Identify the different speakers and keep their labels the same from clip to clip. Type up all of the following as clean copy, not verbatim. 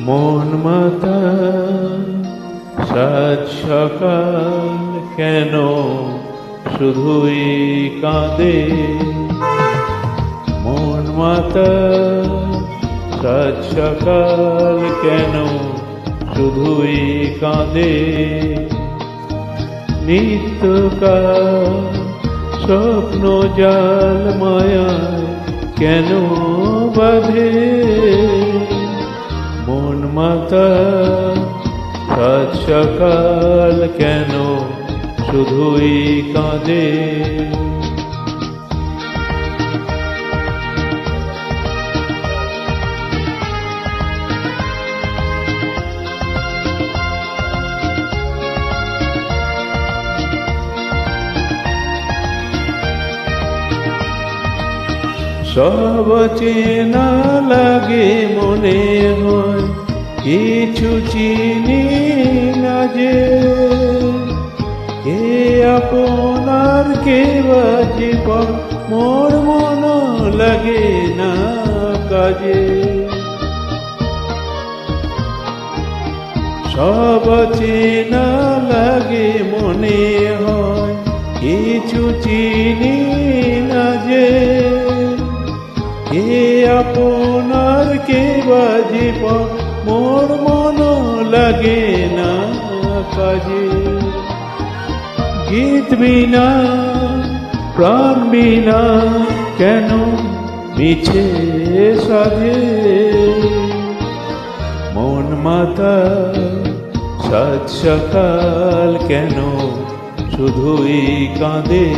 Speaker 1: মন মাতা সাত সকাল কেন শুধুই কাঁদে। মন মাতা সাত সকাল কেন শুধুই কাঁদে। নিত্যকাল স্বপ্ন জাল মায়ায় কেন বাঁধে। মন মাতা সাত সকাল কেন শুধুই কাঁদে। সব চেনা লাগে মনে হয় কিছু চিনি না যে। কে আপনার কে বাজে মোর মন লাগে না কাজে। সব চেনা লাগে মনে হয় কিছু চিনি না যে। কে আপনার কে বাজে মোর মন লাগে না কাজে। গীত বিনা প্রাণ বিনা কেন মিছে সাজে। মন মাতা সাত সকাল কেন শুধুই কাঁদে।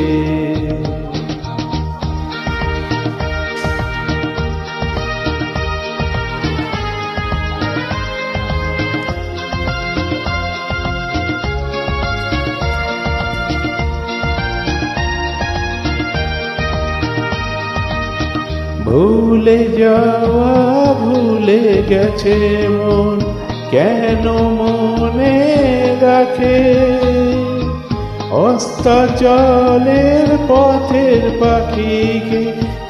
Speaker 1: ভুলে যাওয়া ভুলে গেছে মন কেন মনে রাখে। অস্তাচলের পথের পাখিকে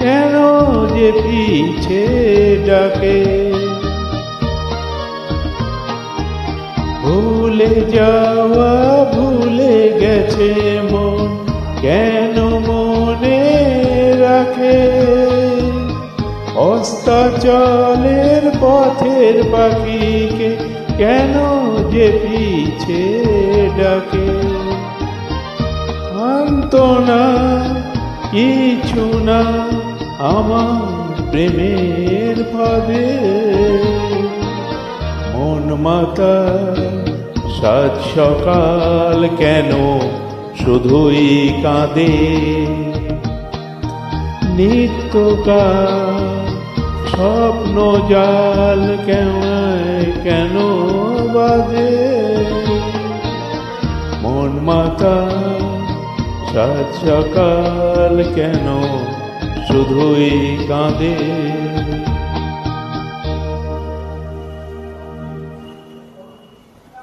Speaker 1: কেন যে পিছে ডাকে। ভুলে যাওয়া ভুলে গেছে মন কেন মনে রাখে। অস্তাচলের পথের পাখিকে কেন যে পিছে ডাকে। আন্তনা কিছু না আমার প্রেমের ফাঁদে। মন মাতা সাত সকাল কেন শুধুই কাঁদে। নিত্যকাল স্বপ্ন জাল কেন বাজে। মন মাতা সাত সকাল কেন শুধুই কাঁদে।